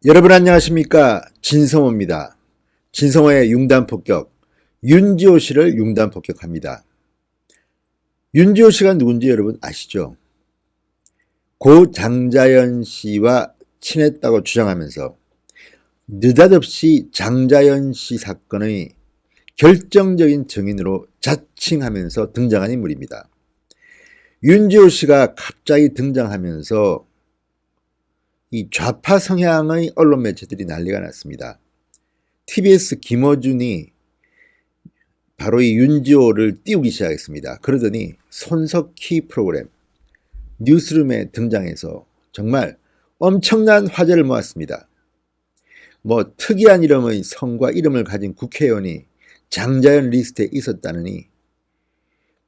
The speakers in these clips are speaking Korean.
여러분 안녕하십니까? 진성호입니다. 진성호의 융단폭격, 윤지호 씨를 융단폭격합니다. 윤지호 씨가 누군지 여러분 아시죠? 고 장자연 씨와 친했다고 주장하면서 느닷없이 장자연 씨 사건의 결정적인 증인으로 자칭하면서 등장한 인물입니다. 윤지호 씨가 갑자기 등장하면서 이 좌파 성향의 언론 매체들이 난리가 났습니다. TBS 김어준이 바로 이 윤지호를 띄우기 시작했습니다. 그러더니 손석희 프로그램 뉴스룸에 등장해서 정말 엄청난 화제를 모았습니다. 특이한 이름의 성과 이름을 가진 국회의원이 장자연 리스트에 있었다느니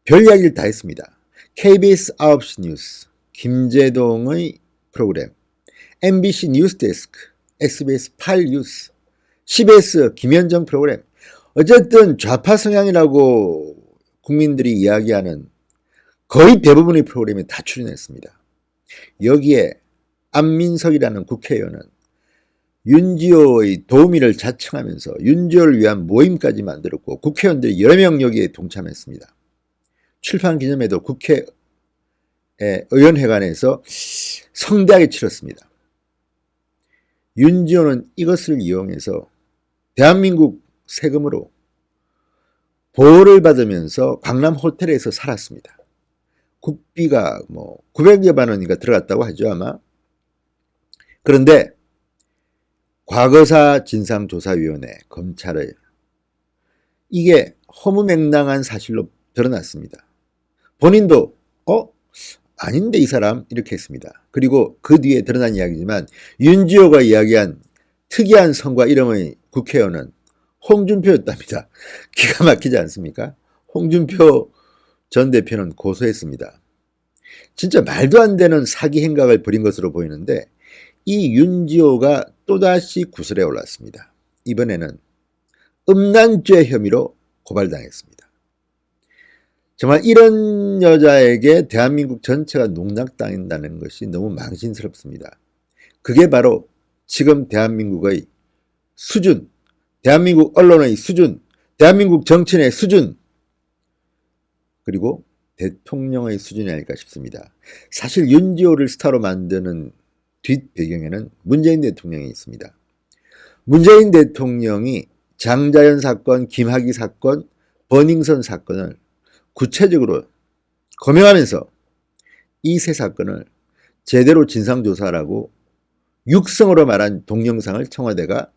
별 이야기를 다 했습니다. KBS 9시 뉴스 김재동의 프로그램, MBC 뉴스데스크, SBS 8뉴스, CBS 김현정 프로그램, 어쨌든 좌파 성향이라고 국민들이 이야기하는 거의 대부분의 프로그램에 다 출연했습니다. 여기에 안민석이라는 국회의원은 윤지호의 도우미를 자청하면서 윤지호를 위한 모임까지 만들었고 국회의원들이 여러 명 여기에 동참했습니다. 출판 기념회도 국회 의원회관에서 성대하게 치렀습니다. 윤지호는 이것을 이용해서 대한민국 세금으로 보호를 받으면서 강남 호텔에서 살았습니다. 국비가 900여만 원인가 들어갔다고 하죠 아마. 그런데 과거사 진상조사위원회 검찰의 이게 허무맹랑한 사실로 드러났습니다. 본인도 아닌데 이 사람 이렇게 했습니다. 그리고 그 뒤에 드러난 이야기지만 윤지호가 이야기한 특이한 성과 이름의 국회의원은 홍준표였답니다. 기가 막히지 않습니까? 홍준표 전 대표는 고소했습니다. 진짜 말도 안 되는 사기 행각을 벌인 것으로 보이는데 이 윤지호가 또다시 구설에 올랐습니다. 이번에는 음란죄 혐의로 고발당했습니다. 정말 이런 여자에게 대한민국 전체가 농락당한다는 것이 너무 망신스럽습니다. 그게 바로 지금 대한민국의 수준, 대한민국 언론의 수준, 대한민국 정치인의 수준, 그리고 대통령의 수준이 아닐까 싶습니다. 사실 윤지호를 스타로 만드는 뒷배경에는 문재인 대통령이 있습니다. 문재인 대통령이 장자연 사건, 김학의 사건, 버닝썬 사건을 구체적으로 검증하면서 이 세 사건을 제대로 진상조사라고 육성으로 말한 동영상을 청와대가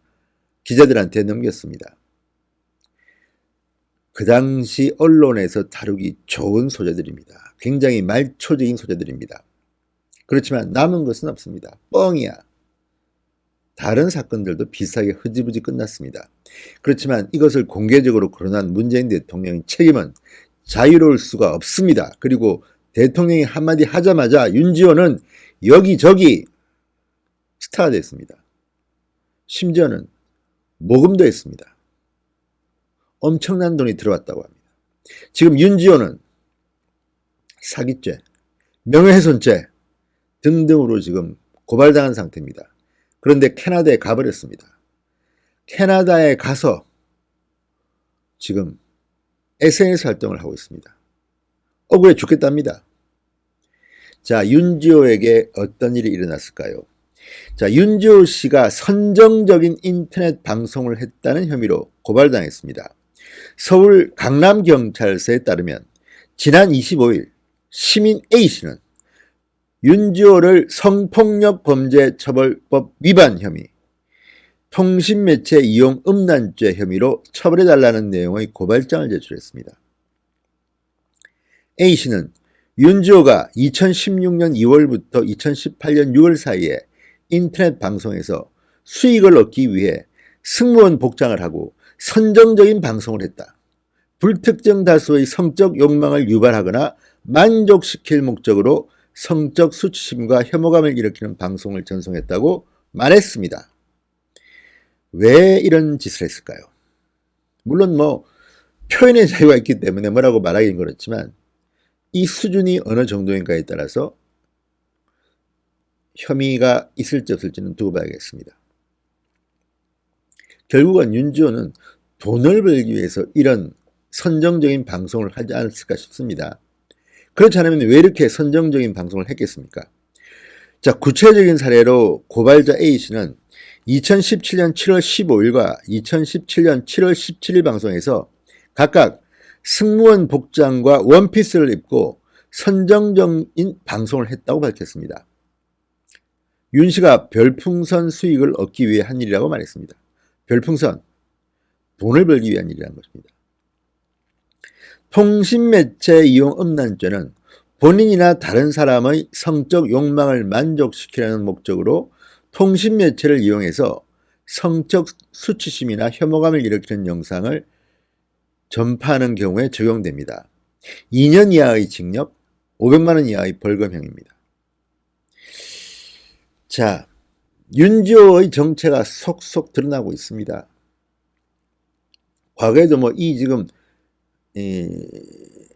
기자들한테 넘겼습니다. 그 당시 언론에서 다루기 좋은 소재들입니다. 굉장히 말초적인 소재들입니다. 그렇지만 남은 것은 없습니다. 뻥이야. 다른 사건들도 비슷하게 흐지부지 끝났습니다. 그렇지만 이것을 공개적으로 거론한 문재인 대통령의 책임은 자유로울 수가 없습니다. 그리고 대통령이 한마디 하자마자 윤지호는 여기저기 스타가 됐습니다. 심지어는 모금도 했습니다. 엄청난 돈이 들어왔다고 합니다. 지금 윤지호는 사기죄, 명예훼손죄 등등으로 지금 고발당한 상태입니다. 그런데 캐나다에 가버렸습니다. 캐나다에 가서 지금 SNS 활동을 하고 있습니다. 억울해 죽겠답니다. 자, 윤지호에게 어떤 일이 일어났을까요? 자, 윤지호 씨가 선정적인 인터넷 방송을 했다는 혐의로 고발당했습니다. 서울 강남경찰서에 따르면 지난 25일 시민 A씨는 윤지호를 성폭력범죄처벌법 위반 혐의, 통신매체 이용 음란죄 혐의로 처벌해달라는 내용의 고발장을 제출했습니다. A씨는 윤지호가 2016년 2월부터 2018년 6월 사이에 인터넷 방송에서 수익을 얻기 위해 승무원 복장을 하고 선정적인 방송을 했다. 불특정 다수의 성적 욕망을 유발하거나 만족시킬 목적으로 성적 수치심과 혐오감을 일으키는 방송을 전송했다고 말했습니다. 왜 이런 짓을 했을까요? 물론 표현의 자유가 있기 때문에 뭐라고 말하기는 그렇지만 이 수준이 어느 정도인가에 따라서 혐의가 있을지 없을지는 두고 봐야겠습니다. 결국은 윤지호는 돈을 벌기 위해서 이런 선정적인 방송을 하지 않았을까 싶습니다. 그렇지 않으면 왜 이렇게 선정적인 방송을 했겠습니까? 자, 구체적인 사례로 고발자 A씨는 2017년 7월 15일과 2017년 7월 17일 방송에서 각각 승무원 복장과 원피스를 입고 선정적인 방송을 했다고 밝혔습니다. 윤 씨가 별풍선 수익을 얻기 위해 한 일이라고 말했습니다. 별풍선, 돈을 벌기 위한 일이라는 것입니다. 통신매체 이용 음란죄는 본인이나 다른 사람의 성적 욕망을 만족시키려는 목적으로 통신매체를 이용해서 성적 수치심이나 혐오감을 일으키는 영상을 전파하는 경우에 적용됩니다. 2년 이하의 징역, 500만 원 이하의 벌금형입니다. 자, 윤지호의 정체가 속속 드러나고 있습니다. 과거에도 지금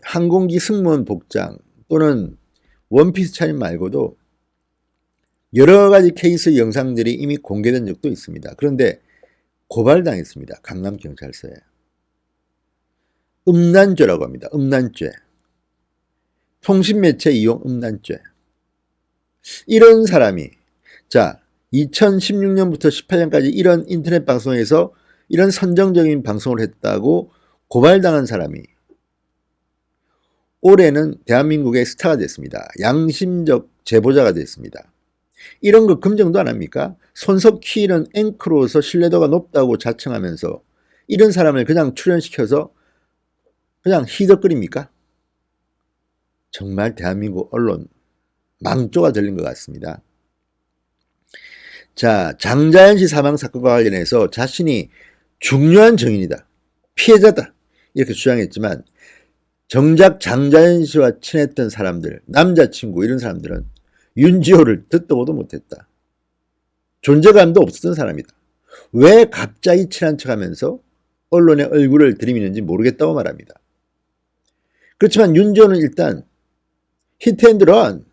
항공기 승무원 복장 또는 원피스 차림 말고도 여러 가지 케이스 영상들이 이미 공개된 적도 있습니다. 그런데 고발당했습니다. 강남경찰서에. 음란죄라고 합니다. 음란죄. 통신매체 이용 음란죄. 이런 사람이 2016년부터 18년까지 이런 인터넷 방송에서 이런 선정적인 방송을 했다고 고발당한 사람이 올해는 대한민국의 스타가 됐습니다. 양심적 제보자가 됐습니다. 이런 거 검증도 안 합니까? 손석희 이런 앵커로서 신뢰도가 높다고 자청하면서 이런 사람을 그냥 출연시켜서 그냥 희덕거립니까? 정말 대한민국 언론 망조가 들린 것 같습니다. 자, 장자연 씨 사망 사건과 관련해서 자신이 중요한 증인이다, 피해자다 이렇게 주장했지만 정작 장자연 씨와 친했던 사람들, 남자친구 이런 사람들은 윤지호를 듣도 보도 못했다. 존재감도 없었던 사람이다. 왜 갑자기 친한 척하면서 언론의 얼굴을 들이미는지 모르겠다고 말합니다. 그렇지만 윤지호는 일단 히트앤드런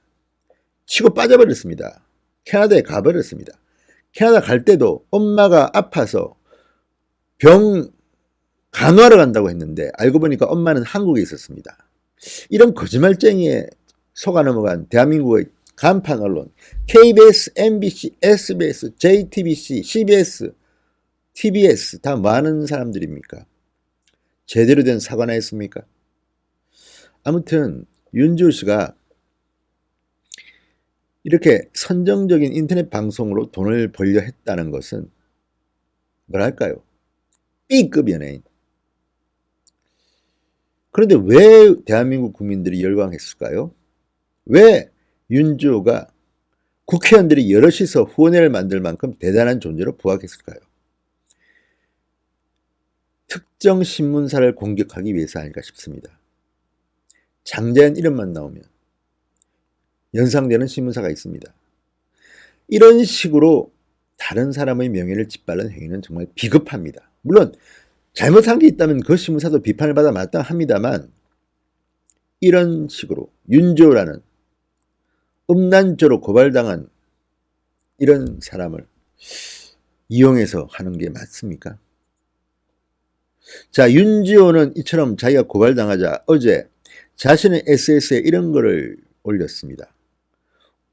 치고 빠져버렸습니다. 캐나다에 가버렸습니다. 캐나다 갈 때도 엄마가 아파서 병 간호하러 간다고 했는데 알고 보니까 엄마는 한국에 있었습니다. 이런 거짓말쟁이에 속아 넘어간 대한민국의 간판 언론 KBS, MBC, SBS, JTBC, CBS, TBS 다 많은 사람들입니까? 제대로 된 사과나 했습니까? 아무튼 윤지호 씨가 이렇게 선정적인 인터넷 방송으로 돈을 벌려 했다는 것은 뭐랄까요? B급 연예인. 그런데 왜 대한민국 국민들이 열광했을까요? 왜 윤지호가 국회의원들이 여럿이서 후원회를 만들 만큼 대단한 존재로 부각했을까요? 특정 신문사를 공격하기 위해서 아닐까 싶습니다. 장자연 이름만 나오면 연상되는 신문사가 있습니다. 이런 식으로 다른 사람의 명예를 짓밟는 행위는 정말 비겁합니다. 물론 잘못한 게 있다면 그 신문사도 비판을 받아 마땅합니다만 이런 식으로 윤지호라는 음란죄로 고발당한 이런 사람을 이용해서 하는 게 맞습니까? 자, 윤지호는 이처럼 자기가 고발당하자 어제 자신의 SNS에 이런 거를 올렸습니다.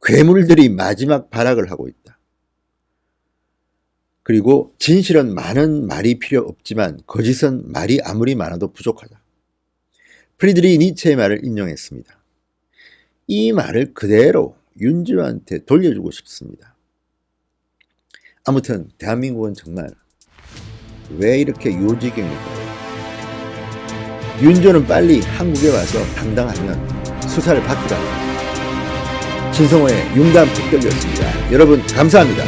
괴물들이 마지막 발악을 하고 있다. 그리고 진실은 많은 말이 필요 없지만 거짓은 말이 아무리 많아도 부족하다. 프리드리히 니체의 말을 인용했습니다. 이 말을 그대로 윤지호한테 돌려주고 싶습니다. 아무튼 대한민국은 정말 왜 이렇게 요지경일까요? 윤지호는 빨리 한국에 와서 당당하면 수사를 받기로 합니다. 진성호의 융단 폭격이었습니다. 여러분 감사합니다.